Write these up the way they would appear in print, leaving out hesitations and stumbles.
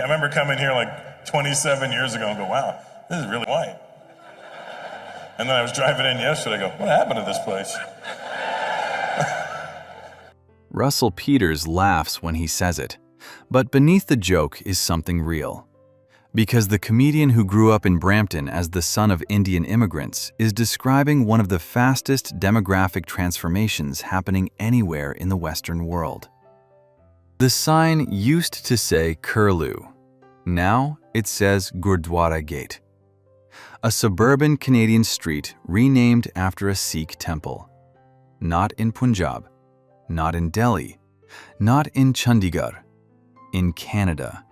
remember coming here like 27 years ago and go, wow, this is really white. And then I was driving in yesterday, I go, what happened to this place? Russell Peters laughs when he says it, but beneath the joke is something real. Because the comedian who grew up in Brampton as the son of Indian immigrants is describing one of the fastest demographic transformations happening anywhere in the Western world. The sign used to say Curlew. Now it says Gurdwara Gate, a suburban Canadian street renamed after a Sikh temple. Not in Punjab, not in Delhi, not in Chandigarh, in Canada.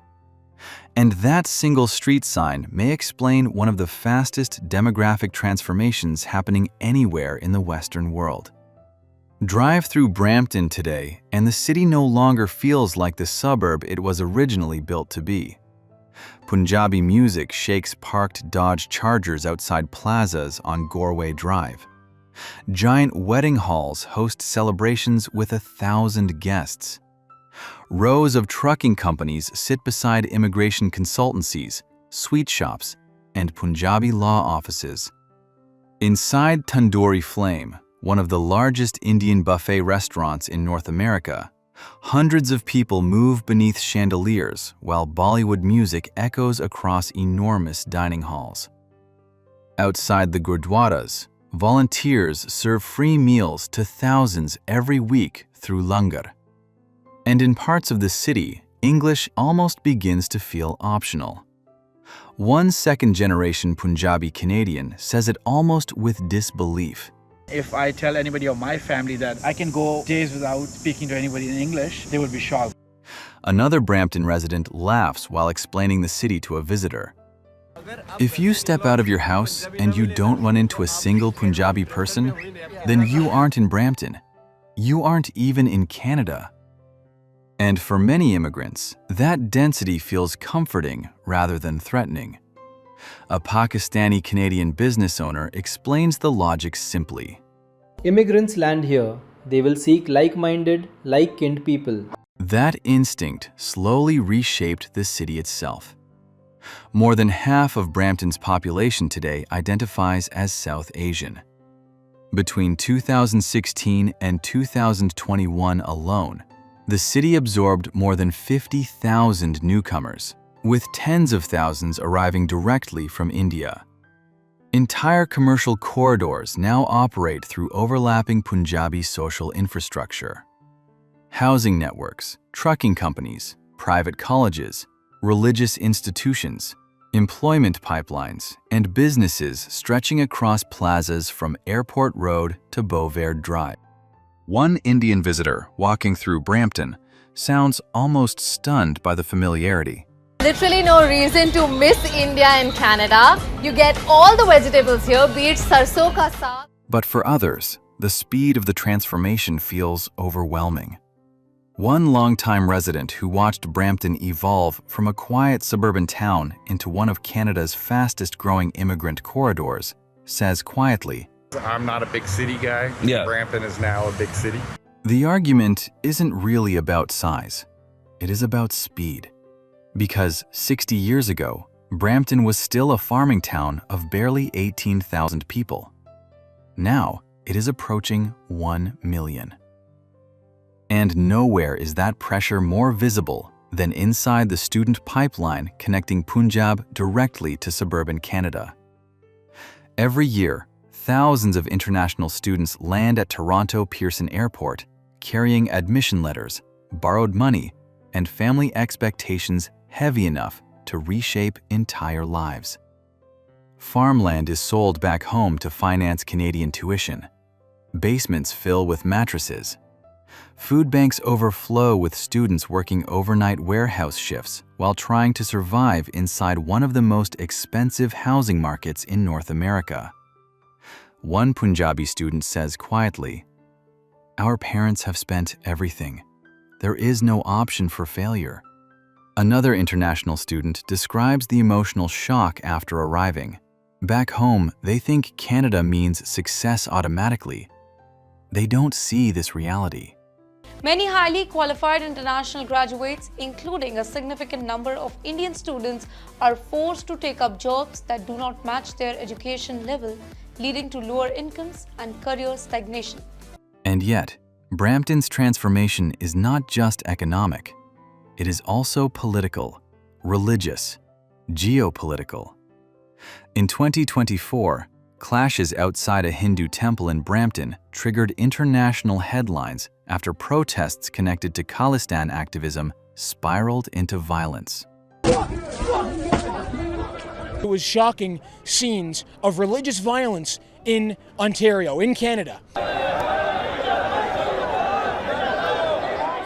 And that single street sign may explain one of the fastest demographic transformations happening anywhere in the Western world. Drive through Brampton today, and the city no longer feels like the suburb it was originally built to be. Punjabi music shakes parked Dodge Chargers outside plazas on Goreway Drive. Giant wedding halls host celebrations with 1,000 guests. Rows of trucking companies sit beside immigration consultancies, sweet shops, and Punjabi law offices. Inside Tandoori Flame, one of the largest Indian buffet restaurants in North America, hundreds of people move beneath chandeliers while Bollywood music echoes across enormous dining halls. Outside the gurdwaras, volunteers serve free meals to thousands every week through langar. And in parts of the city, English almost begins to feel optional. One second-generation Punjabi Canadian says it almost with disbelief. If I tell anybody of my family that I can go days without speaking to anybody in English, they will be shocked. Another Brampton resident laughs while explaining the city to a visitor. If you step out of your house and you don't run into a single Punjabi person, then you aren't in Brampton. You aren't even in Canada. And for many immigrants, that density feels comforting rather than threatening. A Pakistani-Canadian business owner explains the logic simply. Immigrants land here. They will seek like-minded, like-kind people. That instinct slowly reshaped the city itself. More than half of Brampton's population today identifies as South Asian. Between 2016 and 2021 alone, the city absorbed more than 50,000 newcomers, with tens of thousands arriving directly from India. Entire commercial corridors now operate through overlapping Punjabi social infrastructure. Housing networks, trucking companies, private colleges, religious institutions, employment pipelines, and businesses stretching across plazas from Airport Road to Beauvert Drive. One Indian visitor walking through Brampton sounds almost stunned by the familiarity. Literally no reason to miss India and Canada. You get all the vegetables here, be it sarson ka saag. But for others, the speed of the transformation feels overwhelming. One longtime resident who watched Brampton evolve from a quiet suburban town into one of Canada's fastest-growing immigrant corridors says quietly, I'm not a big city guy. Yeah. Brampton is now a big city. the argument isn't really about size. It is about speed. Because 60 years ago, Brampton was still a farming town of barely 18,000 people. Now, it is approaching 1 million. And nowhere is that pressure more visible than inside the student pipeline connecting Punjab directly to suburban Canada. Every year, thousands of international students land at Toronto Pearson Airport, carrying admission letters, borrowed money, and family expectations heavy enough to reshape entire lives. Farmland is sold back home to finance Canadian tuition. Basements fill with mattresses. Food banks overflow with students working overnight warehouse shifts while trying to survive inside one of the most expensive housing markets in North America. One Punjabi student says quietly, "Our parents have spent everything. There is no option for failure." Another international student describes the emotional shock after arriving. Back home, they think Canada means success automatically. They don't see this reality. Many highly qualified international graduates, including a significant number of Indian students, are forced to take up jobs that do not match their education level, leading to lower incomes and career stagnation. And yet, Brampton's transformation is not just economic. It is also political, religious, geopolitical. In 2024, clashes outside a Hindu temple in Brampton triggered international headlines after protests connected to Khalistan activism spiraled into violence. It was shocking scenes of religious violence in Ontario, in Canada.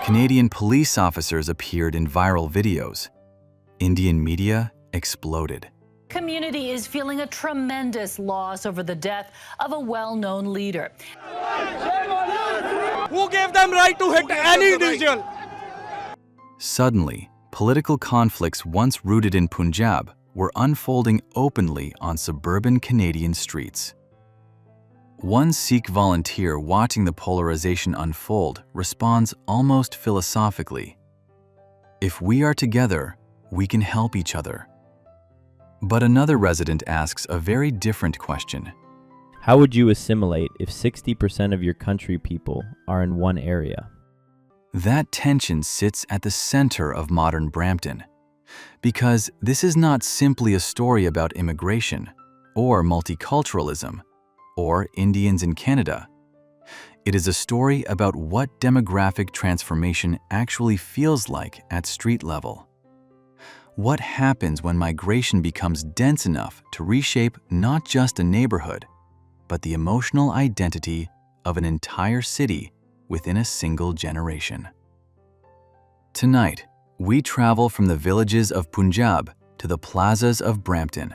Canadian police officers appeared in viral videos. Indian media exploded. Community is feeling a tremendous loss over the death of a well-known leader. Who gave them right to hit any individual? Suddenly, political conflicts once rooted in Punjab were unfolding openly on suburban Canadian streets. One Sikh volunteer watching the polarization unfold responds almost philosophically, "If we are together, we can help each other." But another resident asks a very different question. How would you assimilate if 60% of your country people are in one area? That tension sits at the center of modern Brampton, because this is not simply a story about immigration, or multiculturalism, or Indians in Canada. It is a story about what demographic transformation actually feels like at street level. What happens when migration becomes dense enough to reshape not just a neighborhood, but the emotional identity of an entire city within a single generation? Tonight, we travel from the villages of Punjab to the plazas of Brampton,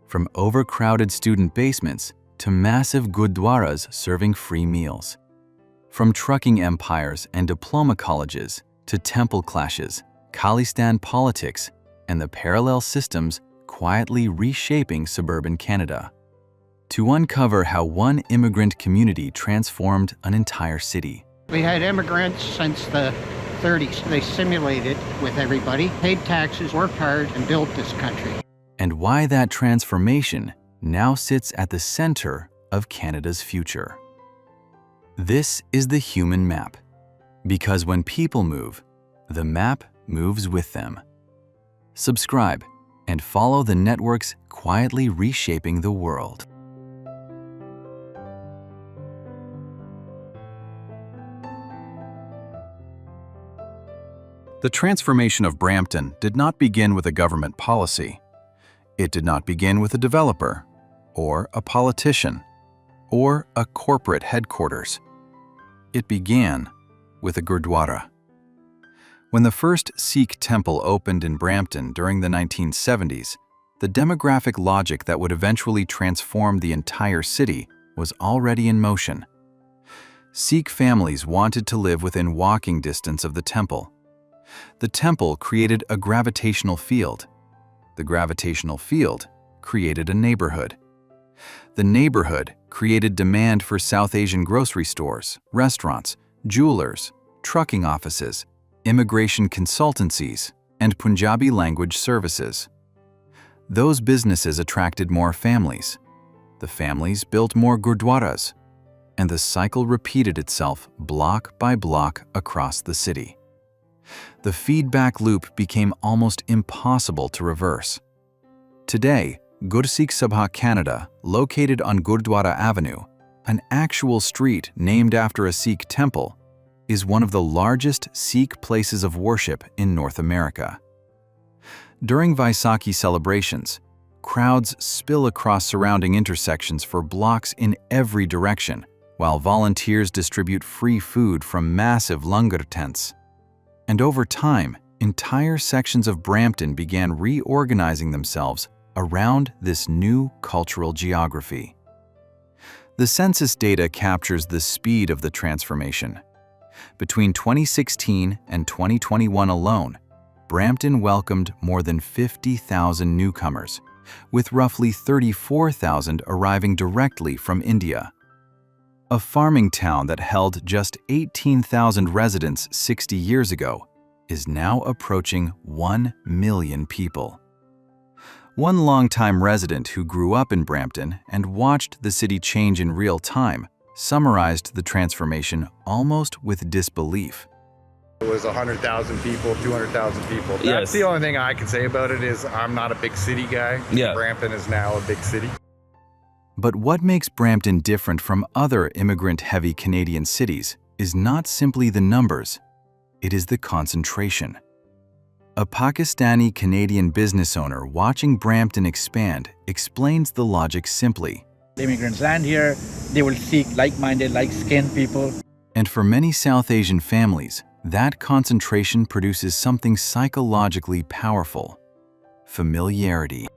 from overcrowded student basements to massive gurdwaras serving free meals, from trucking empires and diploma colleges to temple clashes, Khalistan politics, and the parallel systems quietly reshaping suburban Canada, to uncover how one immigrant community transformed an entire city. We had immigrants since the 30s. They assimilated with everybody, paid taxes, worked hard, and built this country. And why that transformation now sits at the center of Canada's future. This is the human map, because when people move, the map moves with them. Subscribe and follow the networks quietly reshaping the world. The transformation of Brampton did not begin with a government policy. It did not begin with a developer, or a politician, or a corporate headquarters. It began with a gurdwara. When the first Sikh temple opened in Brampton during the 1970s, the demographic logic that would eventually transform the entire city was already in motion. Sikh families wanted to live within walking distance of the temple. The temple created a gravitational field. The gravitational field created a neighborhood. The neighborhood created demand for South Asian grocery stores, restaurants, jewelers, trucking offices, immigration consultancies, and Punjabi language services. Those businesses attracted more families. The families built more gurdwaras, and the cycle repeated itself block by block across the city. The feedback loop became almost impossible to reverse. Today, Gursikh Sabha Canada, located on Gurdwara Avenue, an actual street named after a Sikh temple, is one of the largest Sikh places of worship in North America. During Vaisakhi celebrations, crowds spill across surrounding intersections for blocks in every direction, while volunteers distribute free food from massive langar tents. And over time, entire sections of Brampton began reorganizing themselves around this new cultural geography. The census data captures the speed of the transformation. Between 2016 and 2021 alone, Brampton welcomed more than 50,000 newcomers, with roughly 34,000 arriving directly from India. A farming town that held just 18,000 residents 60 years ago is now approaching 1 million people. One longtime resident who grew up in Brampton and watched the city change in real time summarized the transformation almost with disbelief. It was 100,000 people, 200,000 people. That's Yes. the only thing I can say about it is I'm not a big city guy. Yeah. Brampton is now a big city. But what makes Brampton different from other immigrant-heavy Canadian cities is not simply the numbers, it is the concentration. A Pakistani-Canadian business owner watching Brampton expand explains the logic simply. Immigrants land here, they will seek like-minded, like-skinned people. And for many South Asian families, that concentration produces something psychologically powerful: familiarity.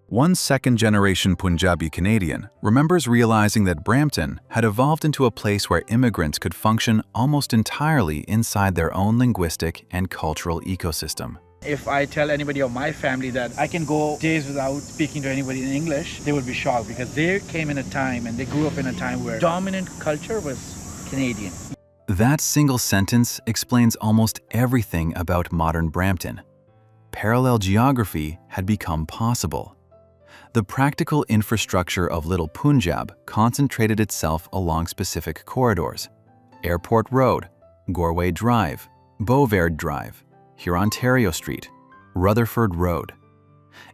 One second-generation Punjabi Canadian remembers realizing that Brampton had evolved into a place where immigrants could function almost entirely inside their own linguistic and cultural ecosystem. If I tell anybody of my family that I can go days without speaking to anybody in English, they would be shocked because they came in a time and they grew up in a time where dominant culture was Canadian. That single sentence explains almost everything about modern Brampton. Parallel geography had become possible. The practical infrastructure of Little Punjab concentrated itself along specific corridors: Airport Road, Goreway Drive, Beauvert Drive, Hurontario Street, Rutherford Road.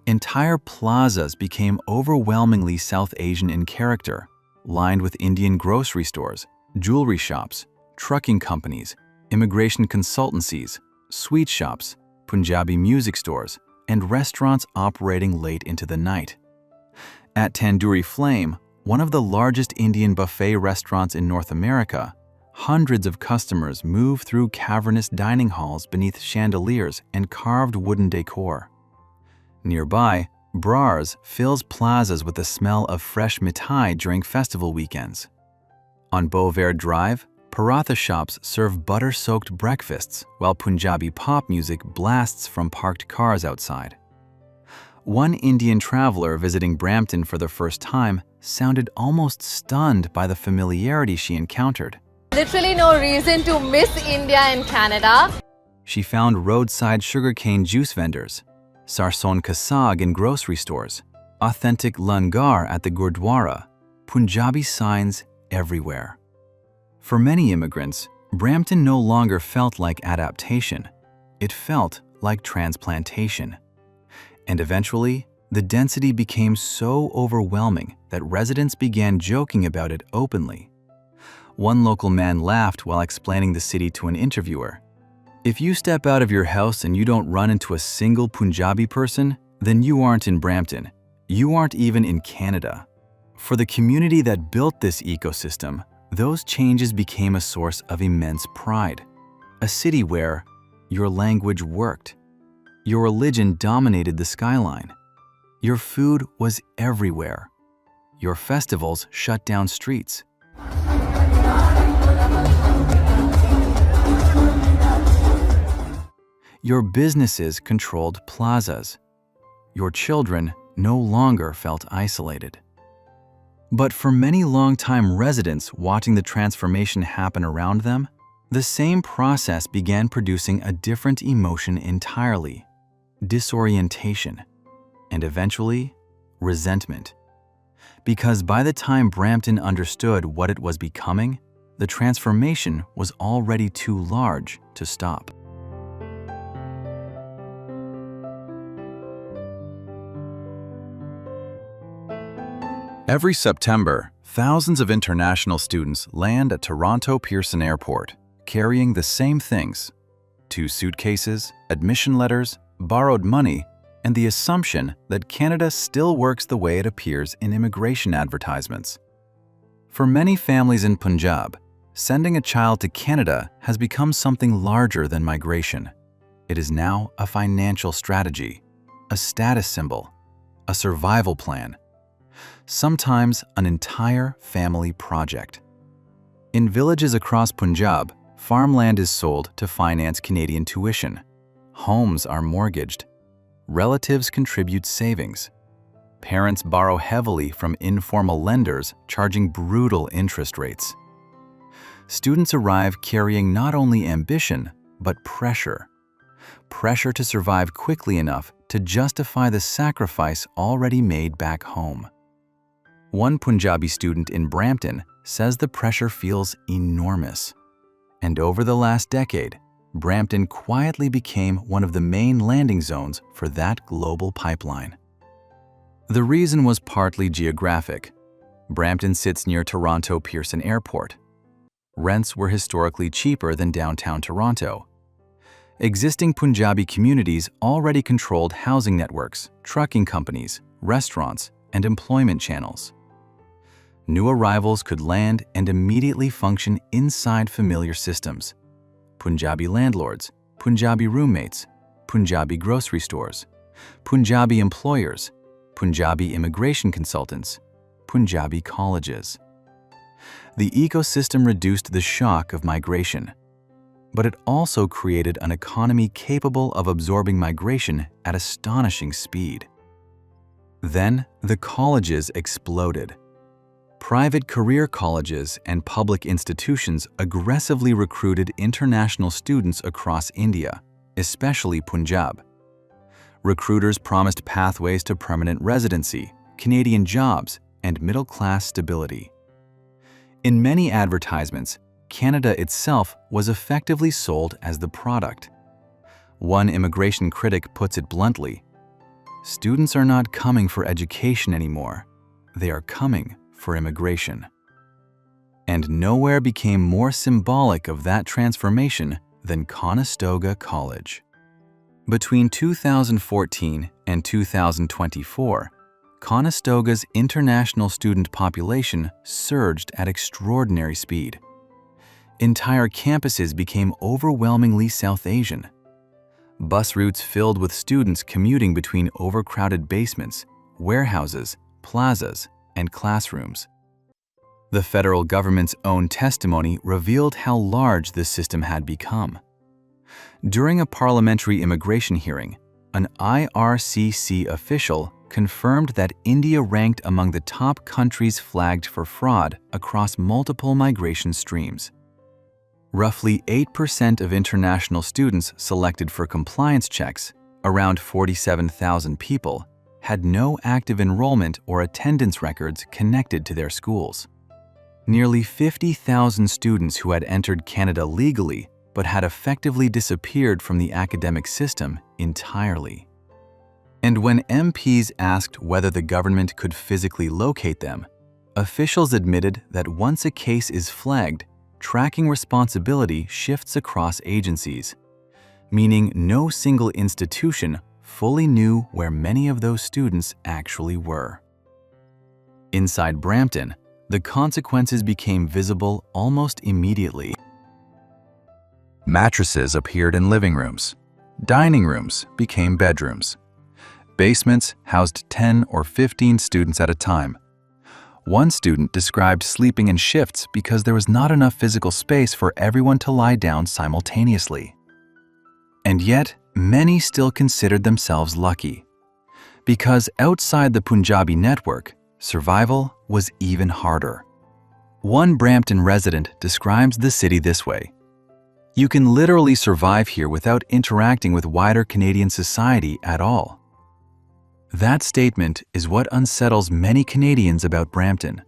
Entire plazas became overwhelmingly South Asian in character, lined with Indian grocery stores, jewelry shops, trucking companies, immigration consultancies, sweet shops, Punjabi music stores, and restaurants operating late into the night. At Tandoori Flame, one of the largest Indian buffet restaurants in North America, hundreds of customers move through cavernous dining halls beneath chandeliers and carved wooden decor. Nearby, Brars fills plazas with the smell of fresh mithai during festival weekends. On Beauvert Drive, paratha shops serve butter-soaked breakfasts while Punjabi pop music blasts from parked cars outside. One Indian traveler visiting Brampton for the first time sounded almost stunned by the familiarity she encountered. Literally no reason to miss India and Canada. She found roadside sugarcane juice vendors, sarson ka saag in grocery stores, authentic langar at the gurdwara, Punjabi signs everywhere. For many immigrants, Brampton no longer felt like adaptation. It felt like transplantation. And eventually, the density became so overwhelming that residents began joking about it openly. One local man laughed while explaining the city to an interviewer. "If you step out of your house and you don't run into a single Punjabi person, then you aren't in Brampton. You aren't even in Canada." For the community that built this ecosystem, those changes became a source of immense pride. A city where your language worked, your religion dominated the skyline, your food was everywhere, your festivals shut down streets. Your businesses controlled plazas. Your children no longer felt isolated. But for many longtime residents watching the transformation happen around them, the same process began producing a different emotion entirely: disorientation, and eventually, resentment. Because by the time Brampton understood what it was becoming, the transformation was already too large to stop. Every September, thousands of international students land at Toronto Pearson Airport, carrying the same things: 2 suitcases, admission letters, borrowed money, and the assumption that Canada still works the way it appears in immigration advertisements. For many families in Punjab, sending a child to Canada has become something larger than migration. It is now a financial strategy, a status symbol, a survival plan, sometimes an entire family project. In villages across Punjab, farmland is sold to finance Canadian tuition. Homes are mortgaged. Relatives contribute savings. Parents borrow heavily from informal lenders, charging brutal interest rates. Students arrive carrying not only ambition, but pressure. Pressure to survive quickly enough to justify the sacrifice already made back home. One Punjabi student in Brampton says the pressure feels enormous. And over the last decade, Brampton quietly became one of the main landing zones for that global pipeline. The reason was partly geographic. Brampton sits near Toronto Pearson Airport. Rents were historically cheaper than downtown Toronto. Existing Punjabi communities already controlled housing networks, trucking companies, restaurants, and employment channels. New arrivals could land and immediately function inside familiar systems: Punjabi landlords, Punjabi roommates, Punjabi grocery stores, Punjabi employers, Punjabi immigration consultants, Punjabi colleges. The ecosystem reduced the shock of migration, but it also created an economy capable of absorbing migration at astonishing speed. Then the colleges exploded. Private career colleges and public institutions aggressively recruited international students across India, especially Punjab. Recruiters promised pathways to permanent residency, Canadian jobs, and middle-class stability. In many advertisements, Canada itself was effectively sold as the product. One immigration critic puts it bluntly: "Students are not coming for education anymore. They are coming for immigration." And nowhere became more symbolic of that transformation than Conestoga College. Between 2014 and 2024, Conestoga's international student population surged at extraordinary speed. Entire campuses became overwhelmingly South Asian. Bus routes filled with students commuting between overcrowded basements, warehouses, plazas, and classrooms. The federal government's own testimony revealed how large this system had become. During a parliamentary immigration hearing, an IRCC official confirmed that India ranked among the top countries flagged for fraud across multiple migration streams. Roughly 8% of international students selected for compliance checks, around 47,000 people, had no active enrollment or attendance records connected to their schools. Nearly 50,000 students who had entered Canada legally but had effectively disappeared from the academic system entirely. And when MPs asked whether the government could physically locate them, officials admitted that once a case is flagged, tracking responsibility shifts across agencies, meaning no single institution fully knew where many of those students actually were. Inside Brampton, the consequences became visible almost immediately. Mattresses appeared in living rooms. Dining rooms became bedrooms. Basements housed 10 or 15 students at a time. One student described sleeping in shifts because there was not enough physical space for everyone to lie down simultaneously. And yet, many still considered themselves lucky, because outside the Punjabi network, survival was even harder. One Brampton resident describes the city this way: "You can literally survive here without interacting with wider Canadian society at all." That statement is what unsettles many Canadians about Brampton.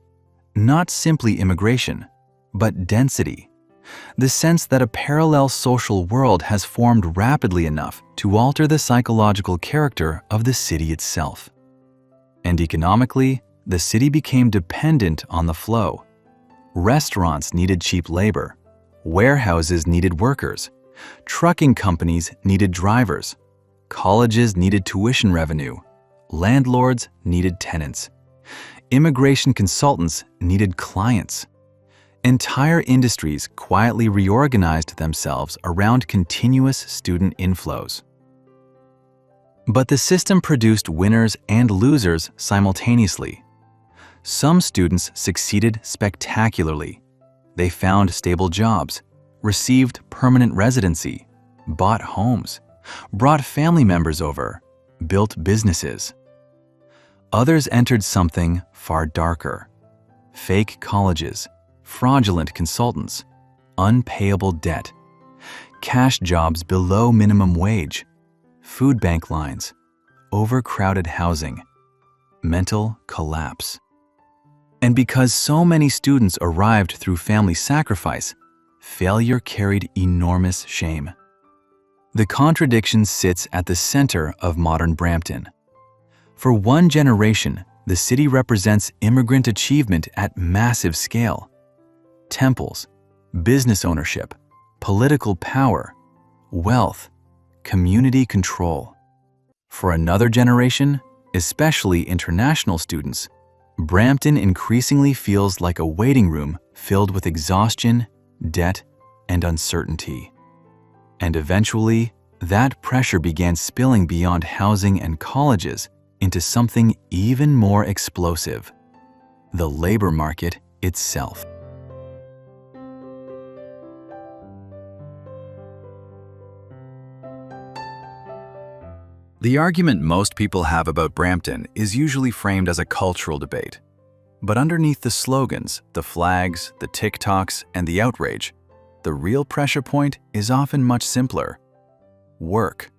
Not simply immigration, but density. The sense that a parallel social world has formed rapidly enough to alter the psychological character of the city itself. And economically, the city became dependent on the flow. Restaurants needed cheap labor. Warehouses needed workers. Trucking companies needed drivers. Colleges needed tuition revenue. Landlords needed tenants. Immigration consultants needed clients. Entire industries quietly reorganized themselves around continuous student inflows. But the system produced winners and losers simultaneously. Some students succeeded spectacularly. They found stable jobs, received permanent residency, bought homes, brought family members over, built businesses. Others entered something far darker: fake colleges, fraudulent consultants, unpayable debt, cash jobs below minimum wage, food bank lines, overcrowded housing, mental collapse. And because so many students arrived through family sacrifice, failure carried enormous shame. The contradiction sits at the center of modern Brampton. For one generation, the city represents immigrant achievement at massive scale. Temples, business ownership, political power, wealth, community control. For another generation, especially international students, Brampton increasingly feels like a waiting room filled with exhaustion, debt, and uncertainty. And eventually, that pressure began spilling beyond housing and colleges into something even more explosive: the labor market itself. The argument most people have about Brampton is usually framed as a cultural debate. But underneath the slogans, the flags, the TikToks, and the outrage, the real pressure point is often much simpler. Work.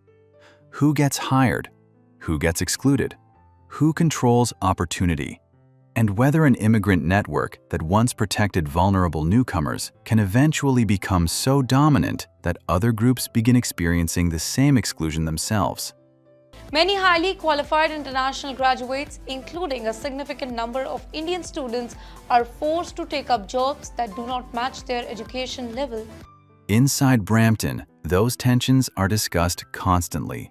Who gets hired? Who gets excluded? Who controls opportunity? And whether an immigrant network that once protected vulnerable newcomers can eventually become so dominant that other groups begin experiencing the same exclusion themselves. Many highly qualified international graduates, including a significant number of Indian students, are forced to take up jobs that do not match their education level. Inside Brampton, those tensions are discussed constantly,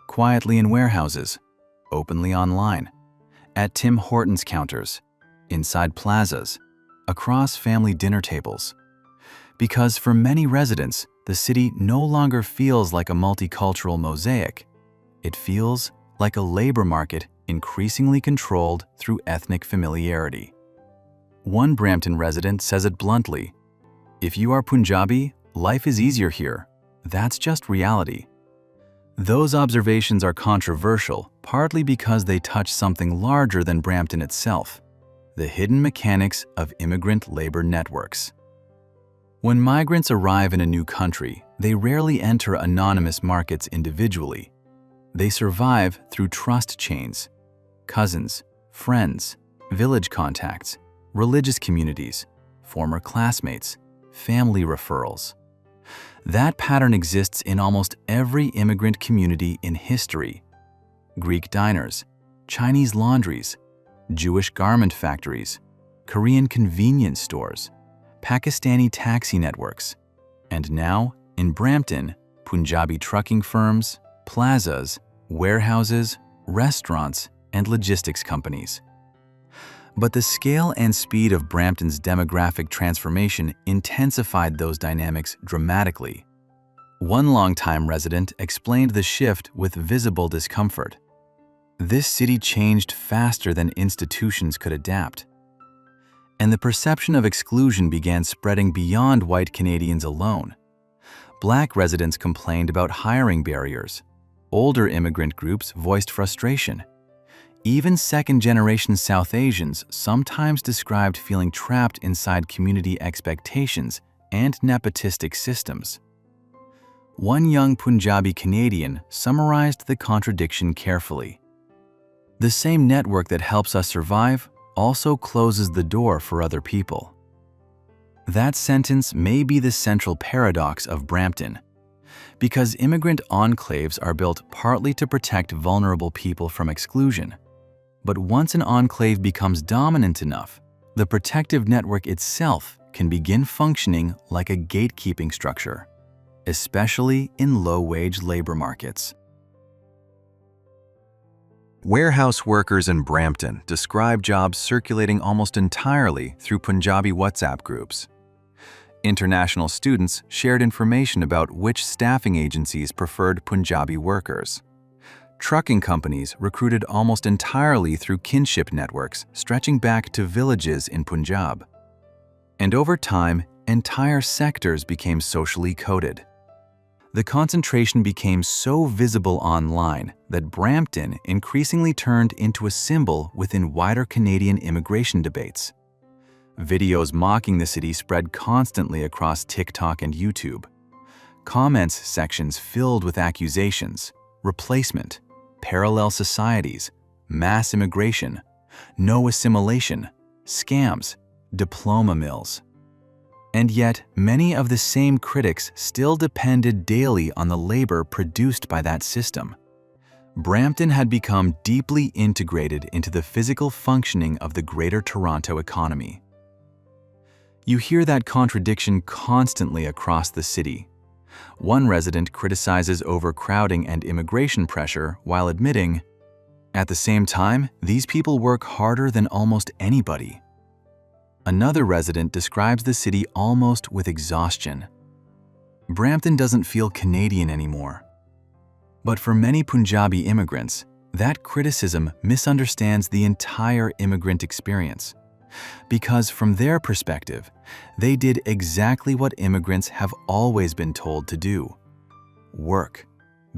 quietly in warehouses, openly online, at Tim Hortons counters, inside plazas, across family dinner tables. Because for many residents, the city no longer feels like a multicultural mosaic. It feels like a labor market increasingly controlled through ethnic familiarity. One Brampton resident says it bluntly: "If you are Punjabi, life is easier here. That's just reality." Those observations are controversial, partly because they touch something larger than Brampton itself: the hidden mechanics of immigrant labor networks. When migrants arrive in a new country, they rarely enter anonymous markets individually. They survive through trust chains: cousins, friends, village contacts, religious communities, former classmates, family referrals. That pattern exists in almost every immigrant community in history. Greek diners, Chinese laundries, Jewish garment factories, Korean convenience stores, Pakistani taxi networks, and now, in Brampton, Punjabi trucking firms, plazas, warehouses, restaurants, and logistics companies. But the scale and speed of Brampton's demographic transformation intensified those dynamics dramatically. One longtime resident explained the shift with visible discomfort. This city changed faster than institutions could adapt. And the perception of exclusion began spreading beyond white Canadians alone. Black residents complained about hiring barriers. Older immigrant groups voiced frustration. Even second-generation South Asians sometimes described feeling trapped inside community expectations and nepotistic systems. One young Punjabi Canadian summarized the contradiction carefully: "The same network that helps us survive also closes the door for other people." That sentence may be the central paradox of Brampton. Because immigrant enclaves are built partly to protect vulnerable people from exclusion. But once an enclave becomes dominant enough, the protective network itself can begin functioning like a gatekeeping structure, especially in low-wage labor markets. Warehouse workers in Brampton describe jobs circulating almost entirely through Punjabi WhatsApp groups. International students shared information about which staffing agencies preferred Punjabi workers. Trucking companies recruited almost entirely through kinship networks stretching back to villages in Punjab. And over time, entire sectors became socially coded. The concentration became so visible online that Brampton increasingly turned into a symbol within wider Canadian immigration debates. Videos mocking the city spread constantly across TikTok and YouTube. Comments sections filled with accusations, replacement, parallel societies, mass immigration, no assimilation, scams, diploma mills. And yet, many of the same critics still depended daily on the labor produced by that system. Brampton had become deeply integrated into the physical functioning of the Greater Toronto economy. You hear that contradiction constantly across the city. One resident criticizes overcrowding and immigration pressure while admitting, "At the same time, these people work harder than almost anybody." Another resident describes the city almost with exhaustion. Brampton doesn't feel Canadian anymore. But for many Punjabi immigrants, that criticism misunderstands the entire immigrant experience. Because from their perspective, they did exactly what immigrants have always been told to do: work,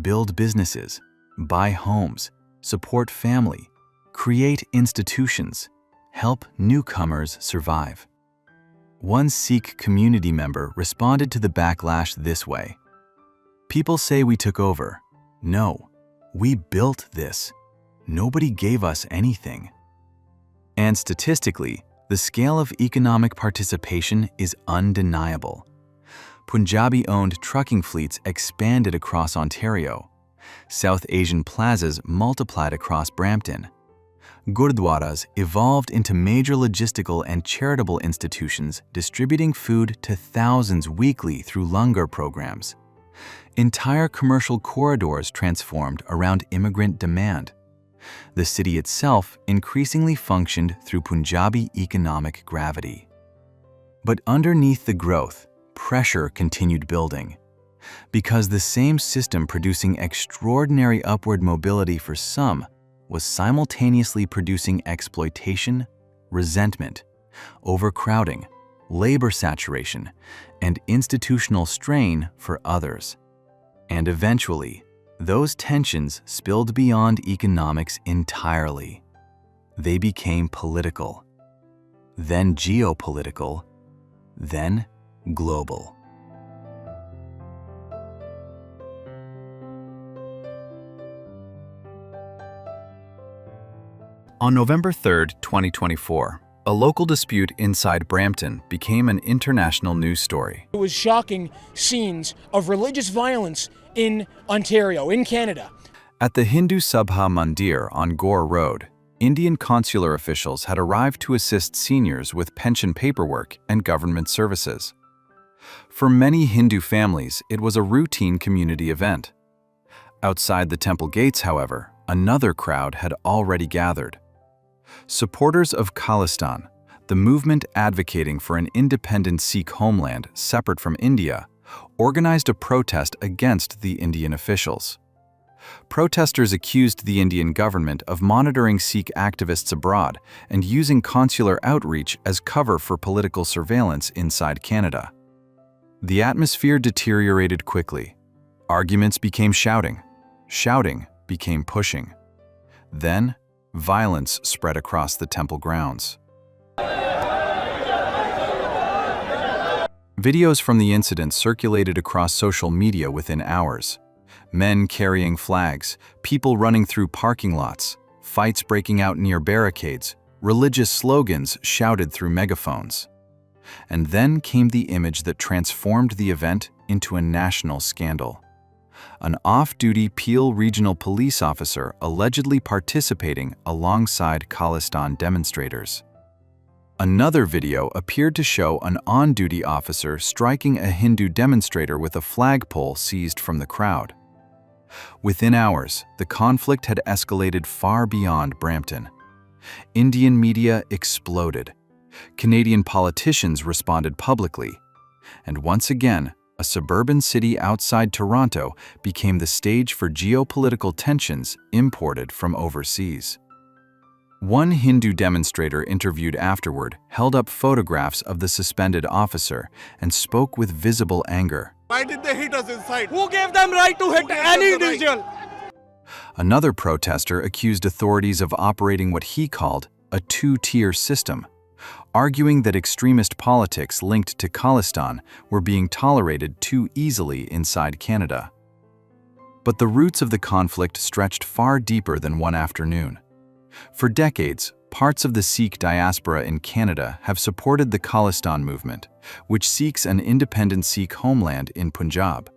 build businesses, buy homes, support family, create institutions, help newcomers survive. One Sikh community member responded to the backlash this way: "People say we took over. No, we built this. Nobody gave us anything." And statistically, the scale of economic participation is undeniable. Punjabi-owned trucking fleets expanded across Ontario. South Asian plazas multiplied across Brampton. Gurdwaras evolved into major logistical and charitable institutions distributing food to thousands weekly through langar programs. Entire commercial corridors transformed around immigrant demand. The city itself increasingly functioned through Punjabi economic gravity. But underneath the growth, pressure continued building. Because the same system producing extraordinary upward mobility for some was simultaneously producing exploitation, resentment, overcrowding, labor saturation, and institutional strain for others. And eventually, those tensions spilled beyond economics entirely. They became political, then geopolitical, then global. On November 3, 2024, a local dispute inside Brampton became an international news story. It was shocking scenes of religious violence in Ontario, in Canada. At the Hindu Sabha Mandir on Gore Road, Indian consular officials had arrived to assist seniors with pension paperwork and government services. For many Hindu families, it was a routine community event. Outside the temple gates, however, another crowd had already gathered. Supporters of Khalistan, the movement advocating for an independent Sikh homeland separate from India, organized a protest against the Indian officials. Protesters accused the Indian government of monitoring Sikh activists abroad and using consular outreach as cover for political surveillance inside Canada. The atmosphere deteriorated quickly. Arguments became shouting. Shouting became pushing. Then, violence spread across the temple grounds. Videos from the incident circulated across social media within hours. Men carrying flags, people running through parking lots, fights breaking out near barricades, religious slogans shouted through megaphones. And then came the image that transformed the event into a national scandal. An off-duty Peel Regional Police officer allegedly participating alongside Khalistan demonstrators. Another video appeared to show an on-duty officer striking a Hindu demonstrator with a flagpole seized from the crowd. Within hours, the conflict had escalated far beyond Brampton. Indian media exploded. Canadian politicians responded publicly. And once again, a suburban city outside Toronto became the stage for geopolitical tensions imported from overseas. One Hindu demonstrator interviewed afterward held up photographs of the suspended officer and spoke with visible anger. Why did they hit us inside? Who gave them right to hit any individual? Another protester accused authorities of operating what he called a two-tier system, arguing that extremist politics linked to Khalistan were being tolerated too easily inside Canada. But the roots of the conflict stretched far deeper than one afternoon. For decades, parts of the Sikh diaspora in Canada have supported the Khalistan movement, which seeks an independent Sikh homeland in Punjab.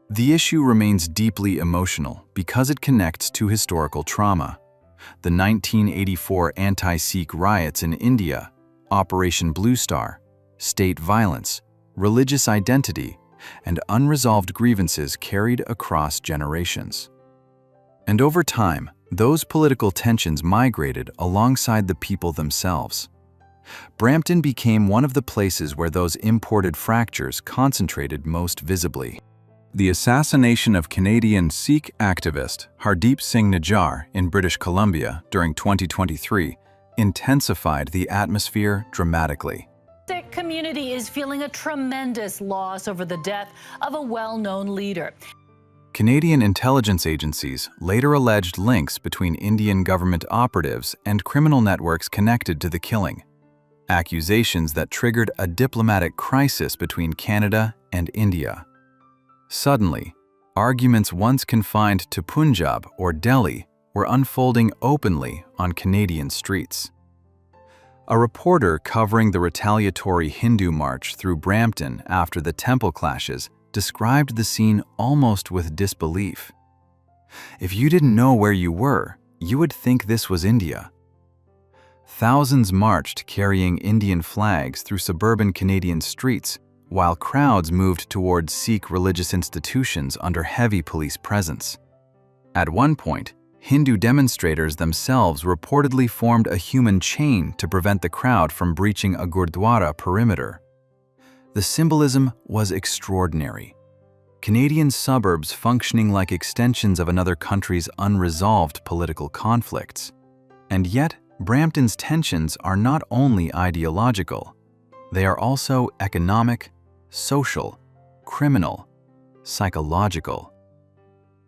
The issue remains deeply emotional because it connects to historical trauma. The 1984 anti-Sikh riots in India, Operation Blue Star, state violence, religious identity, and unresolved grievances carried across generations. And over time, those political tensions migrated alongside the people themselves. Brampton became one of the places where those imported fractures concentrated most visibly. The assassination of Canadian Sikh activist Hardeep Singh Nijjar in British Columbia during 2023 intensified the atmosphere dramatically. The Sikh community is feeling a tremendous loss over the death of a well-known leader. Canadian intelligence agencies later alleged links between Indian government operatives and criminal networks connected to the killing, accusations that triggered a diplomatic crisis between Canada and India. Suddenly, arguments once confined to Punjab or Delhi were unfolding openly on Canadian streets. A reporter covering the retaliatory Hindu march through Brampton after the temple clashes described the scene almost with disbelief. If you didn't know where you were, you would think this was India. Thousands marched carrying Indian flags through suburban Canadian streets, while crowds moved towards Sikh religious institutions under heavy police presence. At one point, Hindu demonstrators themselves reportedly formed a human chain to prevent the crowd from breaching a gurdwara perimeter. The symbolism was extraordinary. Canadian suburbs functioning like extensions of another country's unresolved political conflicts. And yet, Brampton's tensions are not only ideological, they are also economic, social, criminal, psychological.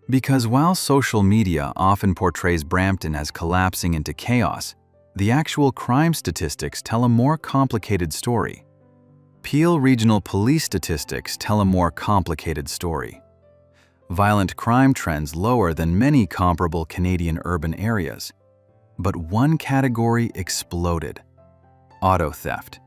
Because while social media often portrays Brampton as collapsing into chaos, the actual crime statistics tell a more complicated story. Peel Regional Police statistics tell a more complicated story. Violent crime trends lower than many comparable Canadian urban areas. But one category exploded: auto theft.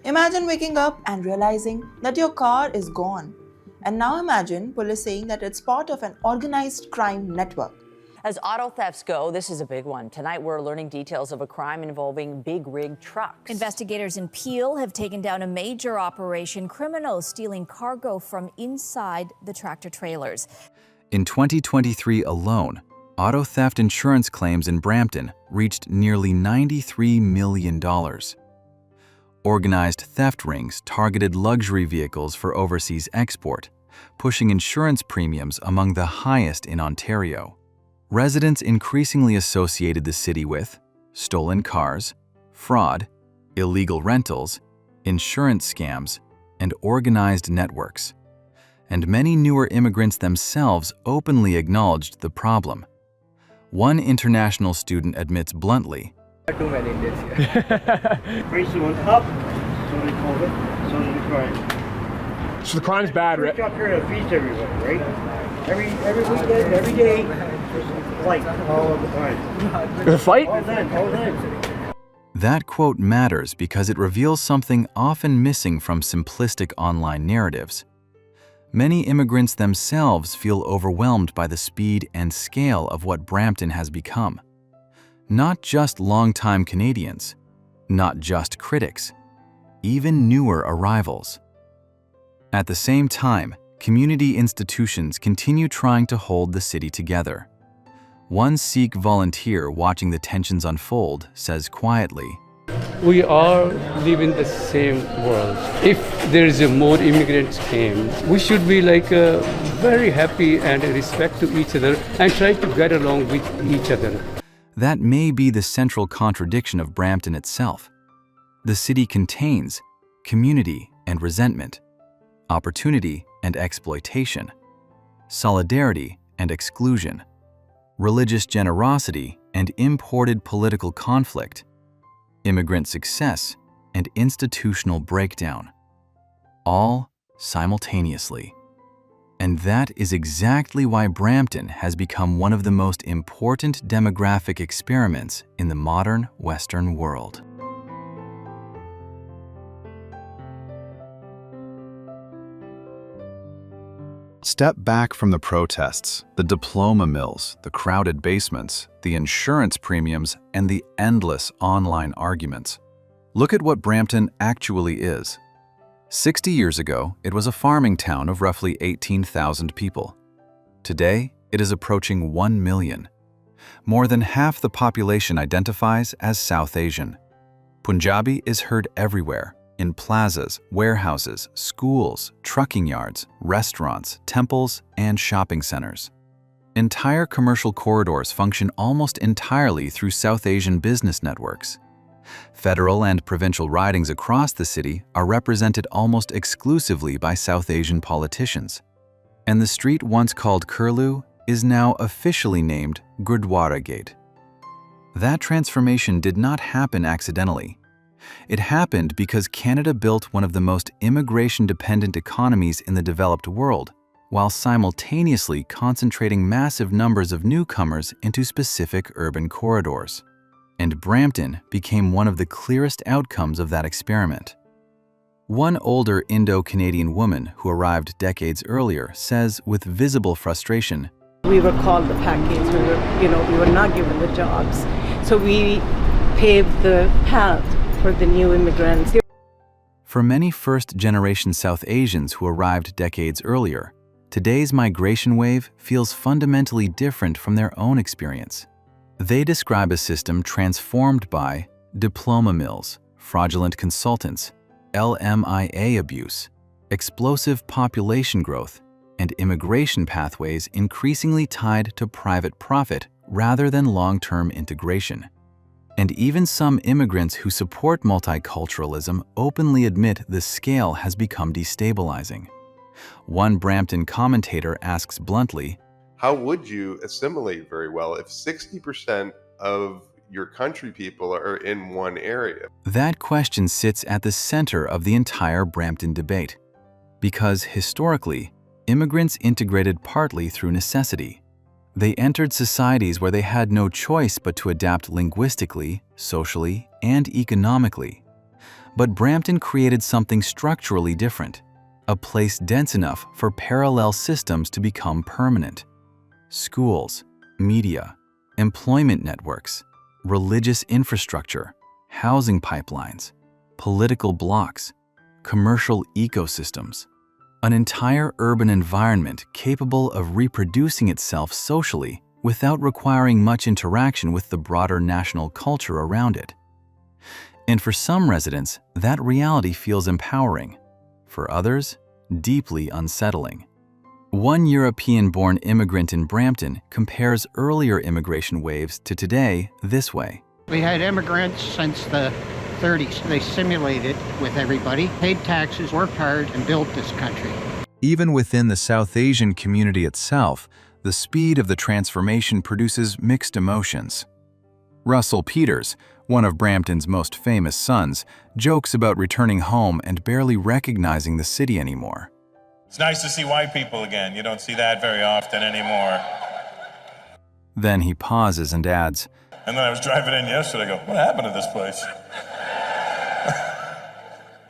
Imagine waking up and realizing that your car is gone. And now imagine police saying that it's part of an organized crime network. As auto thefts go, this is a big one. Tonight, we're learning details of a crime involving big rig trucks. Investigators in Peel have taken down a major operation, criminals stealing cargo from inside the tractor trailers. In 2023 alone, auto theft insurance claims in Brampton reached nearly $93 million. Organized theft rings targeted luxury vehicles for overseas export, pushing insurance premiums among the highest in Ontario. Residents increasingly associated the city with stolen cars, fraud, illegal rentals, insurance scams, and organized networks. And many newer immigrants themselves openly acknowledged the problem. One international student admits bluntly, Too many Indians here. Prices went up, so did COVID, so did the crime. So the crime's bad, right? Up here to feast everybody, right? Every weekend, every day, fight all of the time. The fight? All the. That quote matters because it reveals something often missing from simplistic online narratives. Many immigrants themselves feel overwhelmed by the speed and scale of what Brampton has become. Not just longtime Canadians, not just critics, even newer arrivals. At the same time, community institutions continue trying to hold the city together. One Sikh volunteer watching the tensions unfold says quietly, "We all live in the same world. If there is more immigrants came, we should be very happy and respect to each other and try to get along with each other." That may be the central contradiction of Brampton itself. The city contains community and resentment, opportunity and exploitation, solidarity and exclusion, religious generosity and imported political conflict, immigrant success and institutional breakdown, all simultaneously. And that is exactly why Brampton has become one of the most important demographic experiments in the modern Western world. Step back from the protests, the diploma mills, the crowded basements, the insurance premiums, and the endless online arguments. Look at what Brampton actually is. 60 years ago, it was a farming town of roughly 18,000 people. Today, it is approaching 1 million. More than half the population identifies as South Asian. Punjabi is heard everywhere, in plazas, warehouses, schools, trucking yards, restaurants, temples, and shopping centers. Entire commercial corridors function almost entirely through South Asian business networks. Federal and provincial ridings across the city are represented almost exclusively by South Asian politicians. And the street once called Curlew is now officially named Gurdwara Gate. That transformation did not happen accidentally. It happened because Canada built one of the most immigration-dependent economies in the developed world, while simultaneously concentrating massive numbers of newcomers into specific urban corridors. And Brampton became one of the clearest outcomes of that experiment. One older Indo-Canadian woman who arrived decades earlier says with visible frustration, "We were called the package, we were not given the jobs. So we paved the path for the new immigrants." For many first-generation South Asians who arrived decades earlier, today's migration wave feels fundamentally different from their own experience. They describe a system transformed by diploma mills, fraudulent consultants, LMIA abuse, explosive population growth, and immigration pathways increasingly tied to private profit rather than long-term integration. And even some immigrants who support multiculturalism openly admit the scale has become destabilizing. One Brampton commentator asks bluntly, how would you assimilate very well if 60% of your country people are in one area? That question sits at the center of the entire Brampton debate. Because historically, immigrants integrated partly through necessity. They entered societies where they had no choice but to adapt linguistically, socially, and economically. But Brampton created something structurally different, a place dense enough for parallel systems to become permanent. Schools, media, employment networks, religious infrastructure, housing pipelines, political blocs, commercial ecosystems. An entire urban environment capable of reproducing itself socially without requiring much interaction with the broader national culture around it. And for some residents, that reality feels empowering. For others, deeply unsettling. One European-born immigrant in Brampton compares earlier immigration waves to today this way. We had immigrants since the 30s. They assimilated with everybody, paid taxes, worked hard, and built this country. Even within the South Asian community itself, the speed of the transformation produces mixed emotions. Russell Peters, one of Brampton's most famous sons, jokes about returning home and barely recognizing the city anymore. It's nice to see white people again. You don't see that very often anymore. Then he pauses and adds, and then I was driving in yesterday, I go, what happened to this place?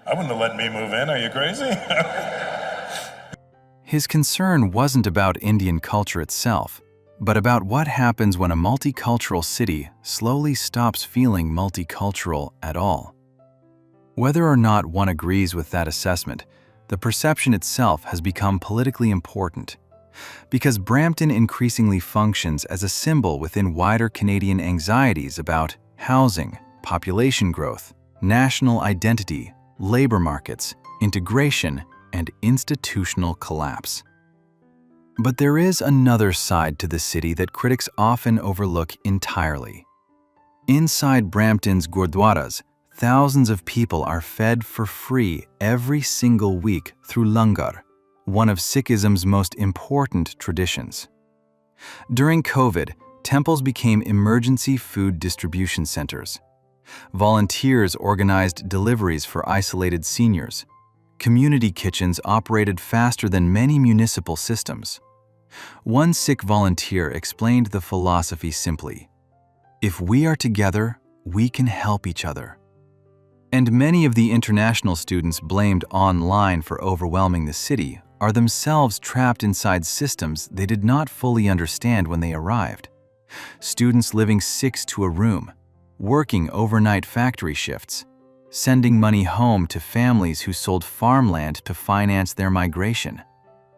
I wouldn't have let me move in, are you crazy? His concern wasn't about Indian culture itself, but about what happens when a multicultural city slowly stops feeling multicultural at all. Whether or not one agrees with that assessment, the perception itself has become politically important, because Brampton increasingly functions as a symbol within wider Canadian anxieties about housing, population growth, national identity, labor markets, integration, and institutional collapse. But there is another side to the city that critics often overlook entirely. Inside Brampton's gurdwaras, thousands of people are fed for free every single week through langar, one of Sikhism's most important traditions. During COVID, temples became emergency food distribution centers. Volunteers organized deliveries for isolated seniors. Community kitchens operated faster than many municipal systems. One Sikh volunteer explained the philosophy simply: if we are together, we can help each other. And many of the international students blamed online for overwhelming the city are themselves trapped inside systems they did not fully understand when they arrived. Students living 6 to a room, working overnight factory shifts, sending money home to families who sold farmland to finance their migration,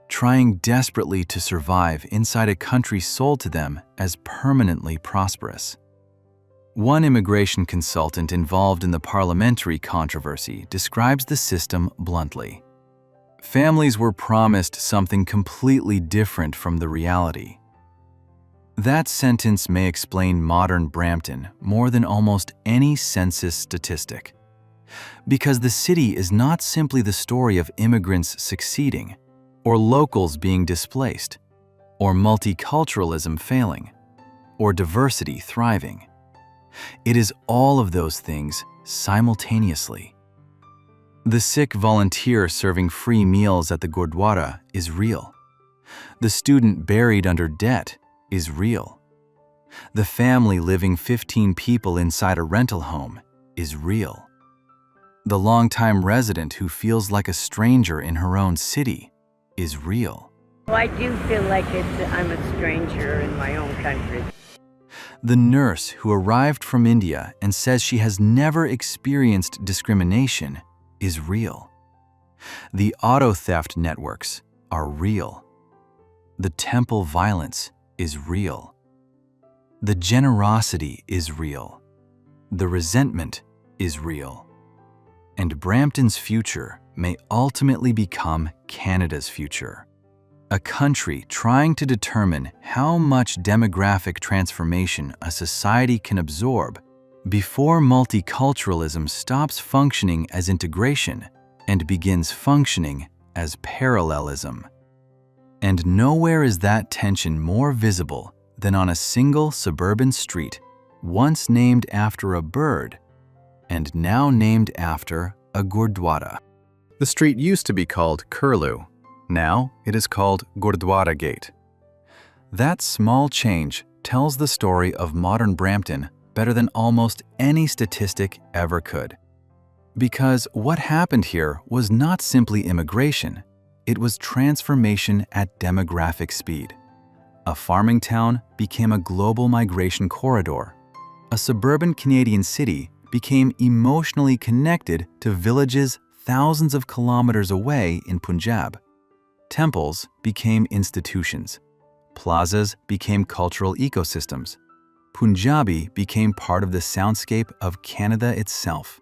trying desperately to survive inside a country sold to them as permanently prosperous. One immigration consultant involved in the parliamentary controversy describes the system bluntly. Families were promised something completely different from the reality. That sentence may explain modern Brampton more than almost any census statistic. Because the city is not simply the story of immigrants succeeding, or locals being displaced, or multiculturalism failing, or diversity thriving. It is all of those things simultaneously. The Sikh volunteer serving free meals at the gurdwara is real. The student buried under debt is real. The family living 15 people inside a rental home is real. The longtime resident who feels like a stranger in her own city is real. Well, I do feel like I'm a stranger in my own country. The nurse who arrived from India and says she has never experienced discrimination is real. The auto theft networks are real. The temple violence is real. The generosity is real. The resentment is real. And Brampton's future may ultimately become Canada's future. A country trying to determine how much demographic transformation a society can absorb before multiculturalism stops functioning as integration and begins functioning as parallelism. And nowhere is that tension more visible than on a single suburban street, once named after a bird and now named after a gurdwara. The street used to be called Curlew. Now it is called Gurdwara Gate. That small change tells the story of modern Brampton better than almost any statistic ever could. Because what happened here was not simply immigration, it was transformation at demographic speed. A farming town became a global migration corridor. A suburban Canadian city became emotionally connected to villages thousands of kilometers away in Punjab. Temples became institutions. Plazas became cultural ecosystems. Punjabi became part of the soundscape of Canada itself.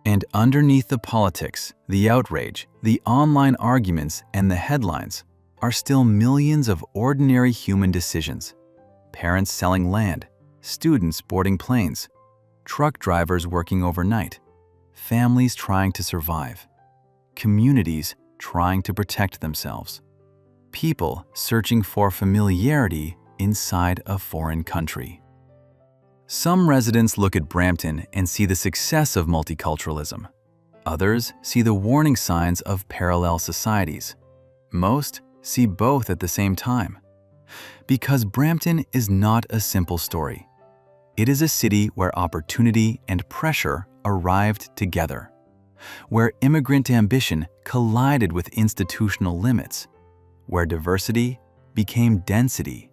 And underneath the politics, the outrage, the online arguments, and the headlines are still millions of ordinary human decisions. Parents selling land, students boarding planes, truck drivers working overnight, families trying to survive, communities trying to protect themselves, people searching for familiarity inside a foreign country. Some residents look at Brampton and see the success of multiculturalism. Others see the warning signs of parallel societies. Most see both at the same time. Because Brampton is not a simple story. It is a city where opportunity and pressure arrived together, where immigrant ambition collided with institutional limits, where diversity became density,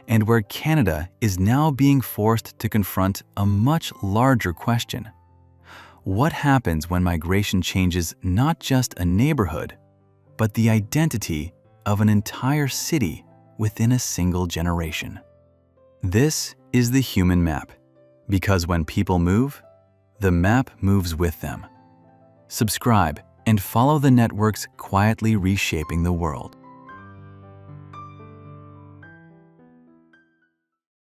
and where Canada is now being forced to confront a much larger question. What happens when migration changes not just a neighborhood, but the identity of an entire city within a single generation? This is the human map, because when people move, the map moves with them. Subscribe and follow the networks quietly reshaping the world.